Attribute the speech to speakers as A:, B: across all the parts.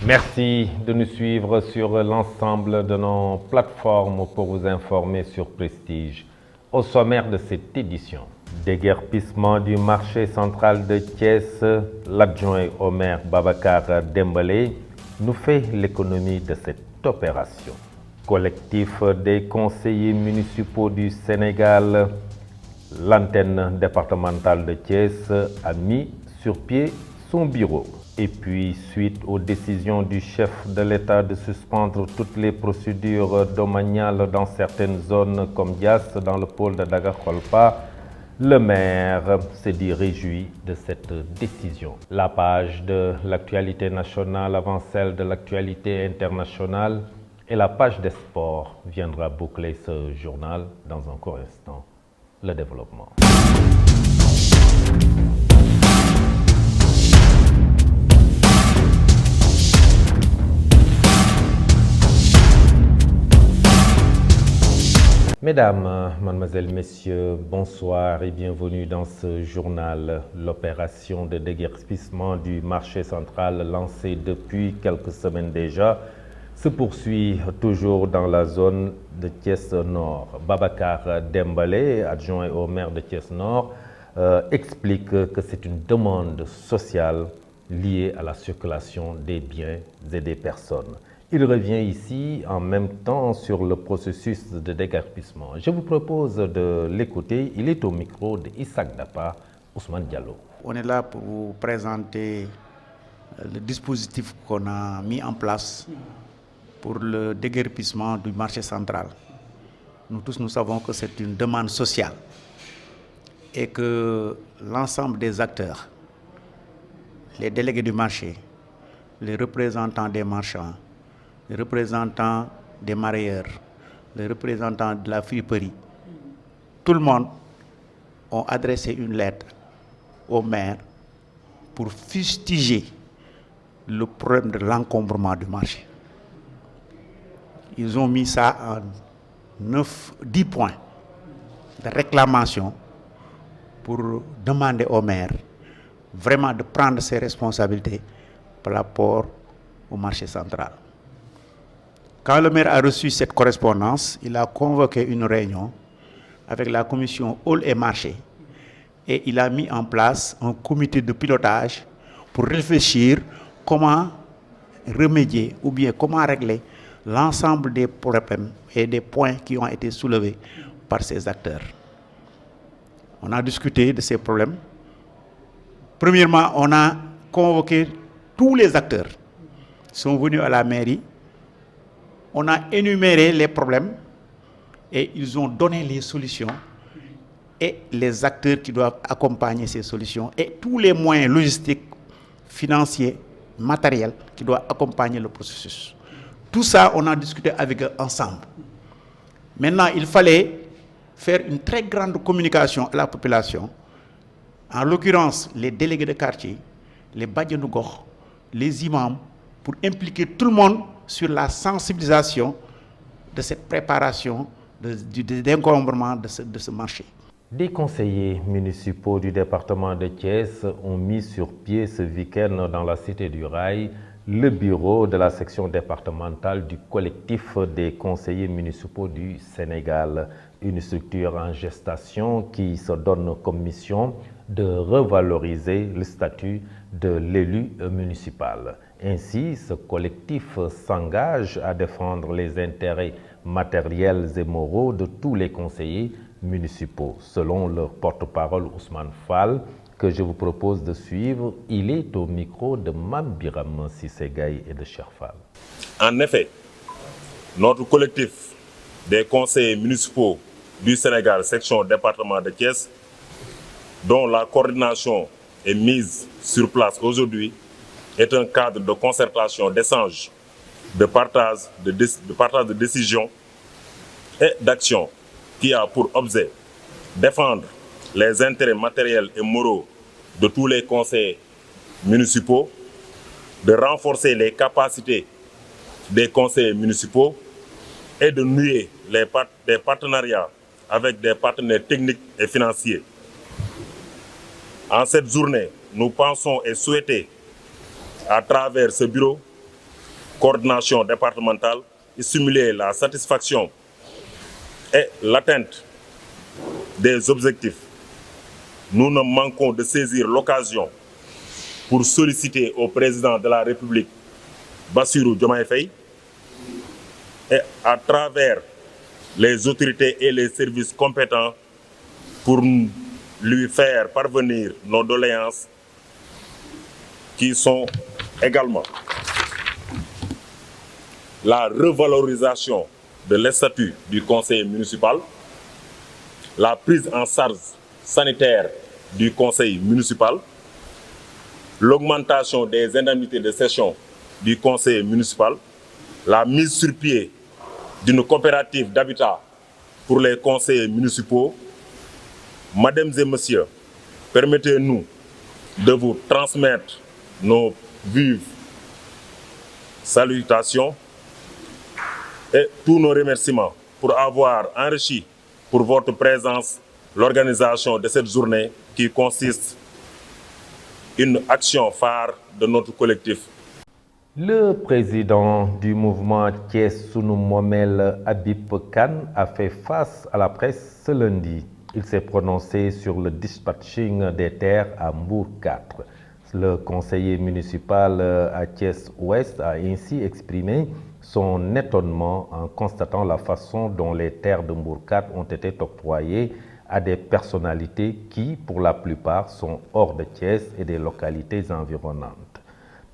A: Merci de nous suivre sur l'ensemble de nos plateformes pour vous informer sur Prestige. Au sommaire de cette édition, déguerpissement du marché central de Thiès, l'adjoint au maire Babacar Dembélé nous fait l'économie de cette opération. Collectif des conseillers municipaux du Sénégal, l'antenne départementale de Thiès a mis sur pied son bureau. Et puis, suite aux décisions du chef de l'État de suspendre toutes les procédures domaniales dans certaines zones comme Dias, dans le pôle de Daga-Kholpa, le maire s'est dit réjoui de cette décision. La page de l'actualité nationale avant celle de l'actualité internationale et la page des sports viendra boucler ce journal dans un court instant. Le développement. Mesdames, mademoiselles, messieurs, bonsoir et bienvenue dans ce journal. L'opération de déguerpissement du marché central lancée depuis quelques semaines déjà se poursuit toujours dans la zone de Thiès Nord. Babacar Dembélé, adjoint au maire de Thiès Nord, explique que c'est une demande sociale liée à la circulation des biens et des personnes. Il revient ici en même temps sur le processus de déguerpissement. Je vous propose de l'écouter. Il est au micro de Isaac Dapa, Ousmane Diallo.
B: On est là pour vous présenter le dispositif qu'on a mis en place pour le déguerpissement du marché central. Nous tous, nous savons que c'est une demande sociale et que l'ensemble des acteurs, les délégués du marché, les représentants des marchands, les représentants des marailleurs, les représentants de la friperie, tout le monde ont adressé une lettre au maire pour fustiger le problème de l'encombrement du marché. Ils ont mis ça en 10 points de réclamation pour demander au maire vraiment de prendre ses responsabilités par rapport au marché central. Quand le maire a reçu cette correspondance, il a convoqué une réunion avec la commission Hall et Marché et il a mis en place un comité de pilotage pour réfléchir comment remédier ou bien comment régler l'ensemble des problèmes et des points qui ont été soulevés par ces acteurs. On a discuté de ces problèmes. Premièrement, on a convoqué tous les acteurs qui sont venus à la mairie. On a énuméré les problèmes et ils ont donné les solutions et les acteurs qui doivent accompagner ces solutions et tous les moyens logistiques, financiers, matériels qui doivent accompagner le processus. Tout ça, on a discuté avec eux ensemble. Maintenant, il fallait faire une très grande communication à la population, en l'occurrence les délégués de quartier, les badjanougor, les imams, pour impliquer tout le monde sur la sensibilisation de cette préparation du désencombrement de ce marché.
A: Des conseillers municipaux du département de Thiès ont mis sur pied ce week-end dans la cité du Rail le bureau de la section départementale du collectif des conseillers municipaux du Sénégal, une structure en gestation qui se donne comme mission de revaloriser le statut de l'élu municipal. Ainsi, ce collectif s'engage à défendre les intérêts matériels et moraux de tous les conseillers municipaux. Selon leur porte-parole Ousmane Fall, que je vous propose de suivre, il est au micro de Mam Biram Sissegay et de Cheikh Fall.
C: En effet, notre collectif des conseillers municipaux du Sénégal, section département de Thiès, dont la coordination est mise sur place aujourd'hui, est un cadre de concertation, d'échange, de partage de décisions et d'actions qui a pour objet défendre les intérêts matériels et moraux de tous les conseillers municipaux, de renforcer les capacités des conseillers municipaux et de nouer des partenariats avec des partenaires techniques et financiers. En cette journée, nous pensons et souhaitons, à travers ce bureau, coordination départementale et stimuler la satisfaction et l'atteinte des objectifs, nous ne manquons de saisir l'occasion pour solliciter au président de la République, Bassirou Diomaye Faye, et à travers les autorités et les services compétents pour lui faire parvenir nos doléances qui sont également la revalorisation de l'statut du conseiller municipal, la prise en charge sanitaire du conseil municipal, l'augmentation des indemnités de session du conseil municipal, la mise sur pied d'une coopérative d'habitat pour les conseillers municipaux. Mesdames et messieurs, permettez-nous de vous transmettre nos vives salutations et tous nos remerciements pour avoir enrichi pour votre présence l'organisation de cette journée qui consiste en une action phare de notre collectif.
A: Le président du mouvement Thiès Sunu Moomel, Habib Kane, a fait face à la presse ce lundi. Il s'est prononcé sur le dispatching des terres à Mbour 4. Le conseiller municipal à Thiès-Ouest a ainsi exprimé son étonnement en constatant la façon dont les terres de Mbour 4 ont été octroyées à des personnalités qui, pour la plupart, sont hors de Thiès et des localités environnantes.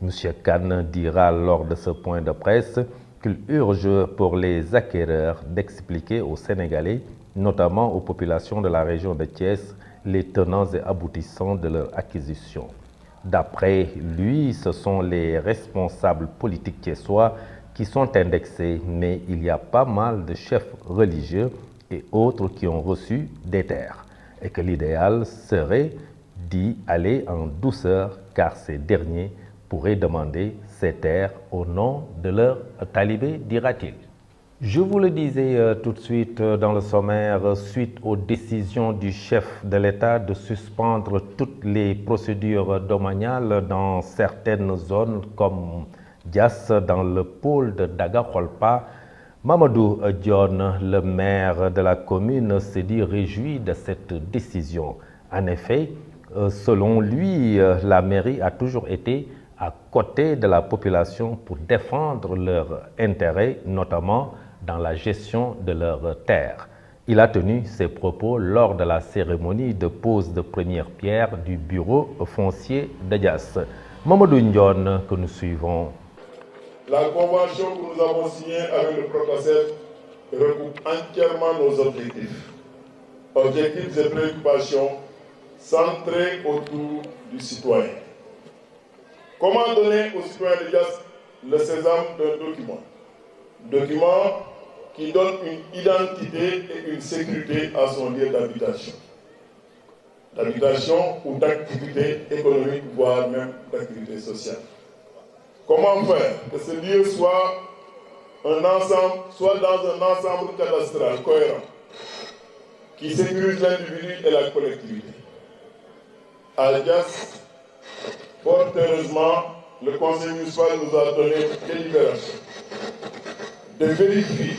A: M. Kane dira lors de ce point de presse qu'il urge pour les acquéreurs d'expliquer aux Sénégalais, notamment aux populations de la région de Thiès, les tenants et aboutissants de leur acquisition. D'après lui, ce sont les responsables politiques thiessois qui sont indexés, mais il y a pas mal de chefs religieux et autres qui ont reçu des terres, et que l'idéal serait d'y aller en douceur, car ces derniers pourraient demander ces terres au nom de leur talibé, dira-t-il. Je vous le disais tout de suite dans le sommaire, suite aux décisions du chef de l'État de suspendre toutes les procédures domaniales dans certaines zones comme Diass dans le pôle de Daga-Kholpa, Mamadou Dione, le maire de la commune, s'est dit réjoui de cette décision. En effet, selon lui, la mairie a toujours été à côté de la population pour défendre leurs intérêts, notamment dans la gestion de leurs terres. Il a tenu ses propos lors de la cérémonie de pose de première pierre du bureau foncier de Diass. Mamadou Dione, que nous suivons.
D: La convention que nous avons signée avec le Procasef regroupe entièrement nos objectifs. Objectifs et préoccupations centrés autour du citoyen. Comment donner aux citoyens de Diass le sésame d'un document? Document qui donne une identité et une sécurité à son lieu d'habitation. D'habitation ou d'activité économique, voire même d'activité sociale. Comment faire que ce lieu soit dans un ensemble cadastral cohérent qui sécurise l'individu et la collectivité? À Diass, fort heureusement, le conseil municipal nous a donné une délibération de vérifier,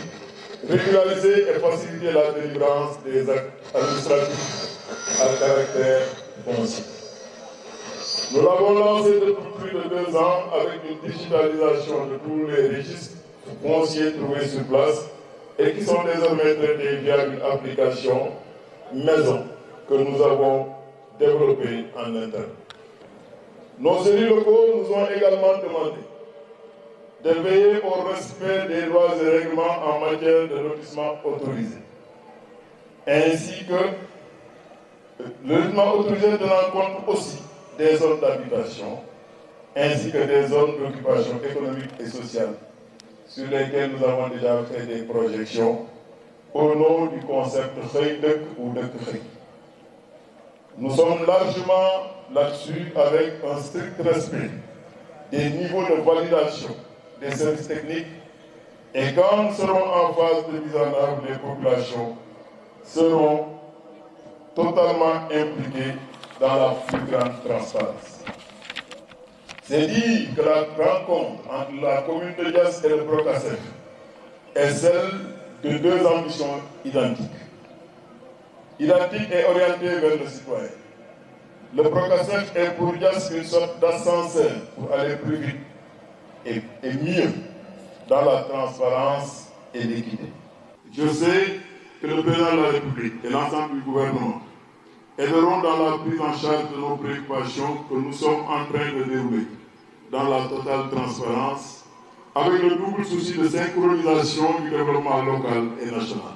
D: régulariser et faciliter la délivrance des actes administratifs à caractère foncier. Nous l'avons lancé depuis plus de 2 ans avec une digitalisation de tous les registres fonciers trouvés sur place et qui sont désormais traités via une application maison que nous avons développée en interne. Nos élus locaux nous ont également demandé de veiller au respect des lois et règlements en matière de lotissement autorisé, ainsi que le lotissement autorisé tenant compte aussi des zones d'habitation, ainsi que des zones d'occupation économique et sociale, sur lesquelles nous avons déjà fait des projections au nom du concept Xëy ou Dëkk Xëy. Nous sommes largement là-dessus avec un strict respect des niveaux de validation des services techniques, et quand nous serons en phase de mise en œuvre, les populations seront totalement impliquées dans la plus grande transparence. C'est dire que la rencontre entre la commune de Diass et le Procasef est celle de deux ambitions identiques. Identiques et orientées vers le citoyen. Le Procasef est pour Diass une sorte d'ascenseur pour aller plus vite et mieux dans la transparence et l'équité. Je sais que le président de la République et l'ensemble du gouvernement aideront dans la prise en charge de nos préoccupations que nous sommes en train de dérouler dans la totale transparence, avec le double souci de synchronisation du développement local et national.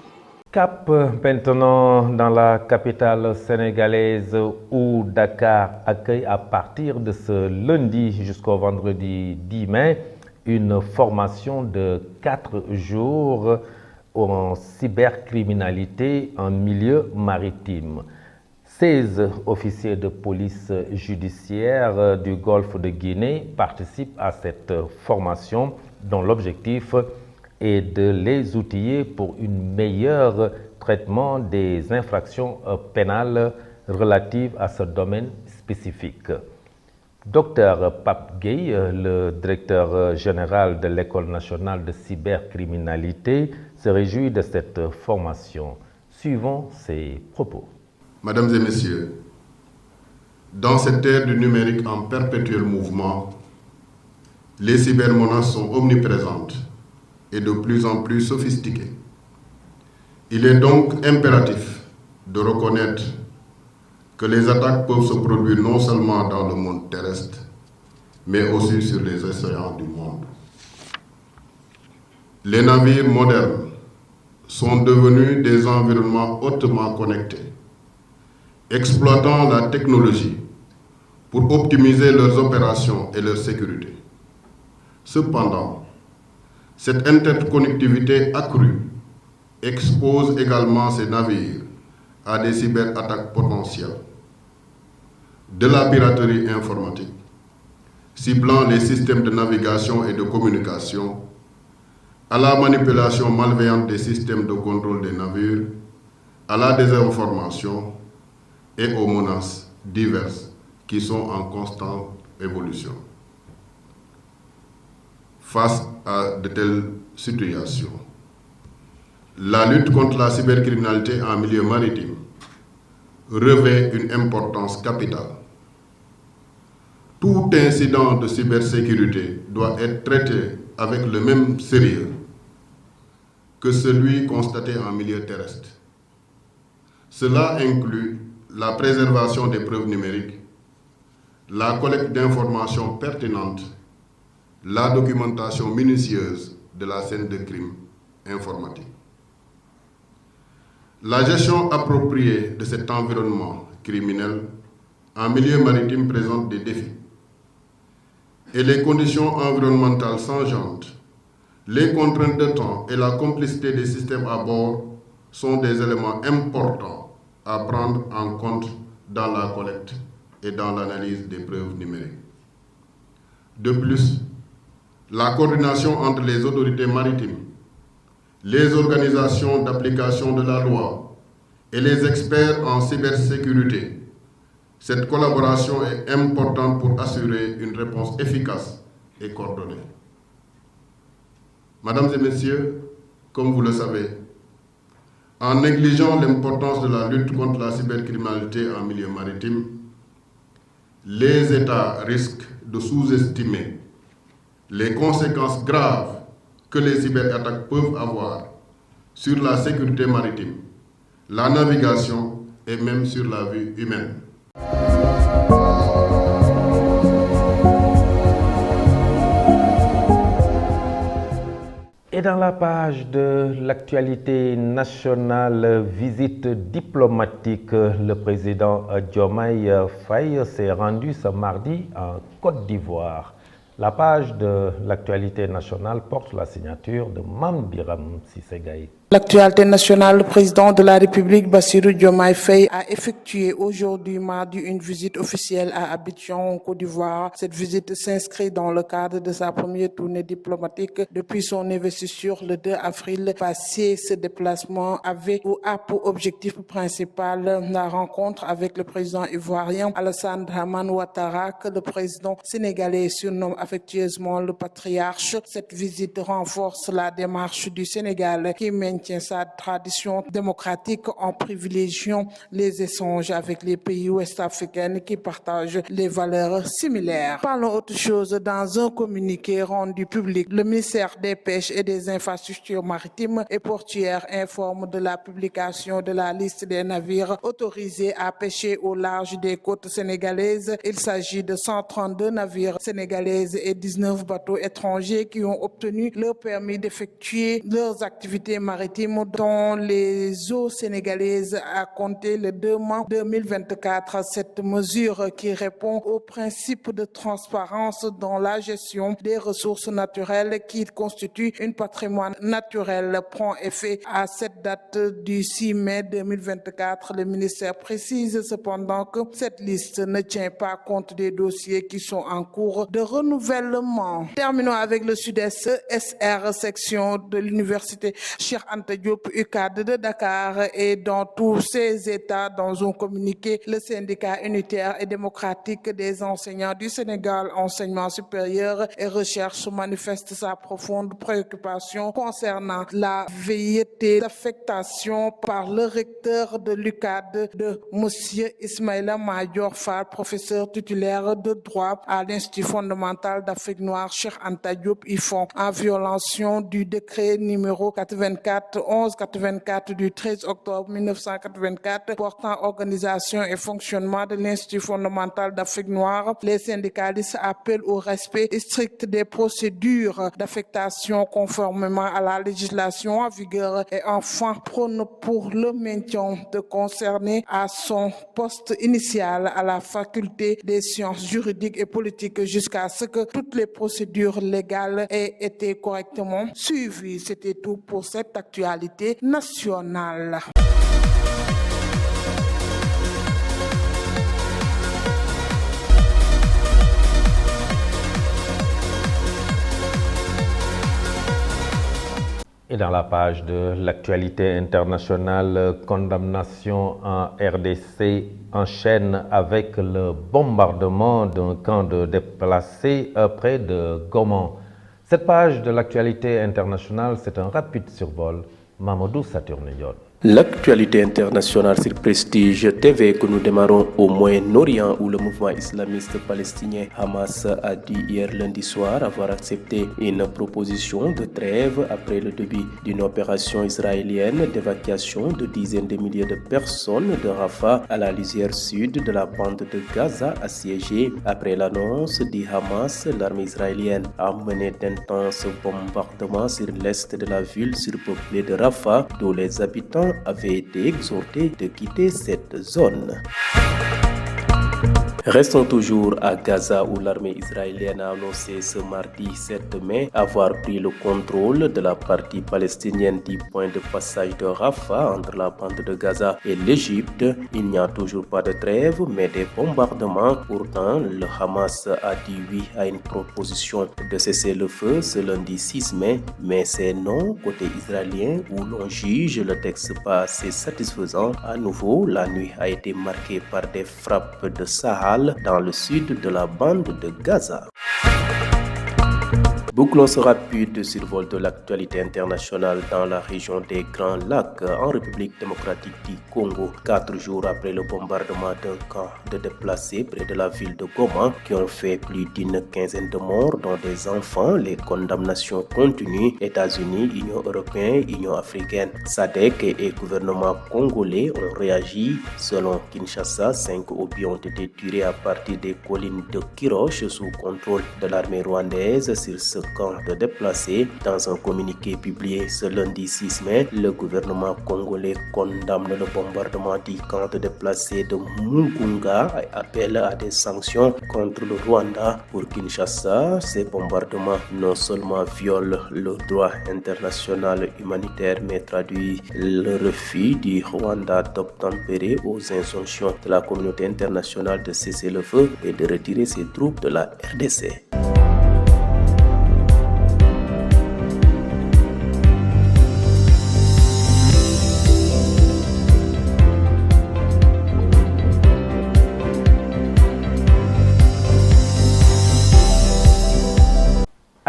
A: Cap maintenant dans la capitale sénégalaise où Dakar accueille à partir de ce lundi jusqu'au vendredi 10 mai une formation de 4 jours en cybercriminalité en milieu maritime. 16 officiers de police judiciaire du Golfe de Guinée participent à cette formation dont l'objectif est de les outiller pour un meilleur traitement des infractions pénales relatives à ce domaine spécifique. Docteur Pape Gueye, le directeur général de l'École nationale de cybercriminalité, se réjouit de cette formation. Suivons ses propos.
E: Mesdames et messieurs, dans cette ère du numérique en perpétuel mouvement, les cybermenaces sont omniprésentes et de plus en plus sophistiquées. Il est donc impératif de reconnaître que les attaques peuvent se produire non seulement dans le monde terrestre, mais aussi sur les océans du monde. Les navires modernes sont devenus des environnements hautement connectés, exploitant la technologie pour optimiser leurs opérations et leur sécurité. Cependant, cette interconnectivité accrue expose également ces navires à des cyberattaques potentielles, de la piraterie informatique, ciblant les systèmes de navigation et de communication, à la manipulation malveillante des systèmes de contrôle des navires, à la désinformation et aux menaces diverses qui sont en constante évolution. Face à de telles situations, la lutte contre la cybercriminalité en milieu maritime revêt une importance capitale. Tout incident de cybersécurité doit être traité avec le même sérieux que celui constaté en milieu terrestre. Cela inclut la préservation des preuves numériques, la collecte d'informations pertinentes, la documentation minutieuse de la scène de crime informatique. La gestion appropriée de cet environnement criminel en milieu maritime présente des défis. Et les conditions environnementales changeantes, les contraintes de temps et la complicité des systèmes à bord sont des éléments importants à prendre en compte dans la collecte et dans l'analyse des preuves numériques. De plus, la coordination entre les autorités maritimes, les organisations d'application de la loi et les experts en cybersécurité, cette collaboration est importante pour assurer une réponse efficace et coordonnée. Mesdames et messieurs, comme vous le savez, en négligeant l'importance de la lutte contre la cybercriminalité en milieu maritime, les États risquent de sous-estimer les conséquences graves que les cyberattaques peuvent avoir sur la sécurité maritime, la navigation et même sur la vie humaine.
A: Et dans la page de l'actualité nationale, visite diplomatique, le président Diomaye Faye s'est rendu ce mardi en Côte d'Ivoire. La page de l'actualité nationale porte la signature de Mame Biram Cissé Gaye.
F: L'actualité nationale, le président de la République, Bassirou Diomaye Faye, a effectué aujourd'hui mardi une visite officielle à Abidjan, en Côte d'Ivoire. Cette visite s'inscrit dans le cadre de sa première tournée diplomatique depuis son investiture le 2 avril passé. Ce déplacement avait ou a pour objectif principal la rencontre avec le président ivoirien Alassane Dramane Ouattara, que le président sénégalais surnomme affectueusement le patriarche. Cette visite renforce la démarche du Sénégal qui maintient sa tradition démocratique en privilégiant les échanges avec les pays ouest-africains qui partagent les valeurs similaires. Parlons autre chose. Dans un communiqué rendu public, le ministère des Pêches et des Infrastructures maritimes et portuaires informe de la publication de la liste des navires autorisés à pêcher au large des côtes sénégalaises. Il s'agit de 132 navires sénégalais et 19 bateaux étrangers qui ont obtenu leur permis d'effectuer leurs activités maritimes dans les eaux sénégalaises à compter le 2 mai 2024. Cette mesure qui répond au principe de transparence dans la gestion des ressources naturelles qui constituent un patrimoine naturel prend effet à cette date du 6 mai 2024. Le ministère précise cependant que cette liste ne tient pas compte des dossiers qui sont en cours de renouvellement. Terminons avec le Sud-Est SR section de l'université Cheikh Anta Diop UCAD de Dakar et dans tous ses états. Dans un communiqué, le syndicat unitaire et démocratique des enseignants du Sénégal, enseignement supérieur et recherche, manifeste sa profonde préoccupation concernant la velléité d'affectation par le recteur de l'UCAD de M. Ismaïla Madior Fall, professeur titulaire de droit à l'Institut fondamental d'Afrique noire Cheikh Anta Diop IFON, en violation du décret numéro 1184 du 13 octobre 1984 portant organisation et fonctionnement de l'Institut fondamental d'Afrique noire. Les syndicalistes appellent au respect strict des procédures d'affectation conformément à la législation en vigueur et enfin prônent pour le maintien de concerné à son poste initial à la faculté des sciences juridiques et politiques jusqu'à ce que toutes les procédures légales aient été correctement suivies. C'était tout pour cette actualité nationale.
A: Et dans la page de l'actualité internationale, condamnation en RDC enchaîne avec le bombardement d'un camp de déplacés près de Goma. Cette page de l'actualité internationale, c'est un rapide survol. Mamadou Saturnion.
G: L'actualité internationale sur Prestige TV que nous démarrons au Moyen-Orient où le mouvement islamiste palestinien Hamas a dit hier lundi soir avoir accepté une proposition de trêve après le début d'une opération israélienne d'évacuation de dizaines de milliers de personnes de Rafah à la lisière sud de la bande de Gaza assiégée. Après l'annonce du Hamas, l'armée israélienne a mené d'intenses bombardements sur l'est de la ville surpeuplée de Rafah d'où les habitants avaient été exhortés de quitter cette zone. Restons toujours à Gaza où l'armée israélienne a annoncé ce mardi 7 mai avoir pris le contrôle de la partie palestinienne du point de passage de Rafah entre la bande de Gaza et l'Égypte. Il n'y a toujours pas de trêve mais des bombardements. Pourtant, le Hamas a dit oui à une proposition de cesser le feu ce lundi 6 mai, mais c'est non côté israélien où l'on juge le texte pas assez satisfaisant. À nouveau, la nuit a été marquée par des frappes de Sahel dans le sud de la bande de Gaza. Bouclons ce rapide survol de l'actualité internationale dans la région des Grands Lacs en République démocratique du Congo, 4 jours après le bombardement d'un camp de déplacés près de la ville de Goma qui ont fait plus d'une quinzaine de morts dont des enfants. Les condamnations continuent. États-Unis, Union européenne, Union africaine, SADC et gouvernement congolais ont réagi. Selon Kinshasa, 5 obus ont été tirés à partir des collines de Kiroche sous contrôle de l'armée rwandaise. Sur ce camp de déplacés. Dans un communiqué publié ce lundi 6 mai, le gouvernement congolais condamne le bombardement du camp de déplacés de Mugunga et appelle à des sanctions contre le Rwanda. Pour Kinshasa, ces bombardements non seulement violent le droit international humanitaire mais traduisent le refus du Rwanda d'obtempérer aux injonctions de la communauté internationale de cesser le feu et de retirer ses troupes de la RDC.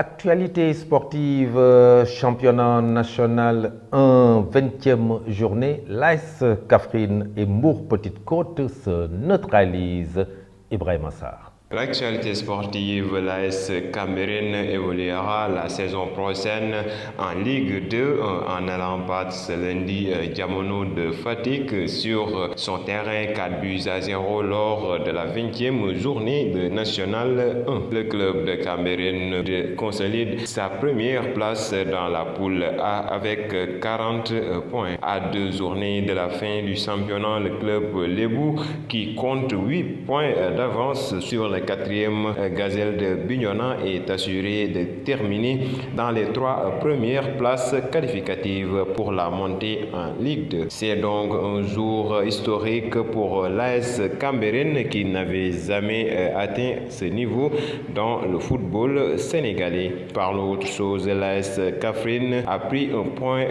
A: Actualité sportive, championnat national 20e journée, l'AS Kaffrine et Mbour Petite Côte se neutralisent. Ibrahima Sarr.
H: L'actualité sportive, l'AS Cameroun évoluera la saison prochaine en Ligue 2 en allant battre ce lundi Diamono de Fatick sur son terrain 4-0 lors de la 20e journée de National 1. Le club de Cameroun consolide sa première place dans la poule A avec 40 points. À 2 journées de la fin du championnat, le club Lébou, qui compte 8 points d'avance sur le 4e Gazelle de Bignona, est assuré de terminer dans les 3 premières places qualificatives pour la montée en Ligue 2. C'est donc un jour historique pour l'AS Cameroun qui n'avait jamais atteint ce niveau dans le football sénégalais. Par l'autre chose, l'AS Kaffrine a pris un point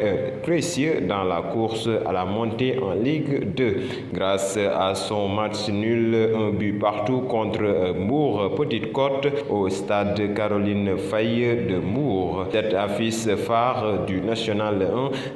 H: précieux dans la course à la montée en Ligue 2 grâce à son match nul, un but partout contre Mbour Petite Côte au stade Caroline Faye de Mbour. Cette affiche phare du National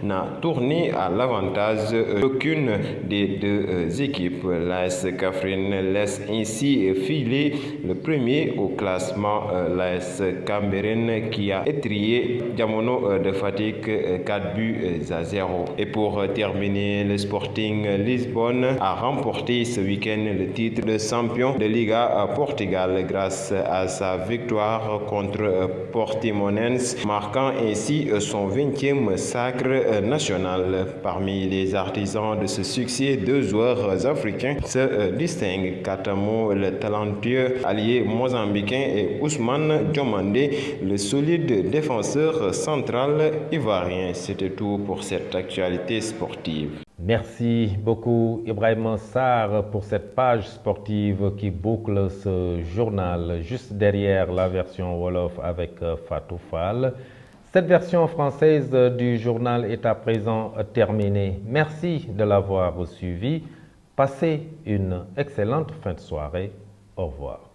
H: 1 n'a tourné à l'avantage d'aucune des deux équipes. L'AS Kaffrine laisse ainsi filer le premier au classement. L'AS Cameroun qui a étrié Diamono de Fatick 4-0. Et pour terminer, le Sporting Lisbonne a remporté ce week-end le titre de champion de Liga Portugal grâce à sa victoire contre Portimonense, marquant ainsi son 20e sacre national. Parmi les artisans de ce succès, 2 joueurs africains se distinguent: Katamo, le talentueux allié mozambicain, et Ousmane Diomandé, le solide défenseur central ivoirien. C'était tout pour cette actualité sportive.
A: Merci beaucoup Ibrahima Sarr pour cette page sportive qui boucle ce journal. Juste derrière la version Wolof avec Fatou Fall. Cette version française du journal est à présent terminée. Merci de l'avoir suivi. Passez une excellente fin de soirée. Au revoir.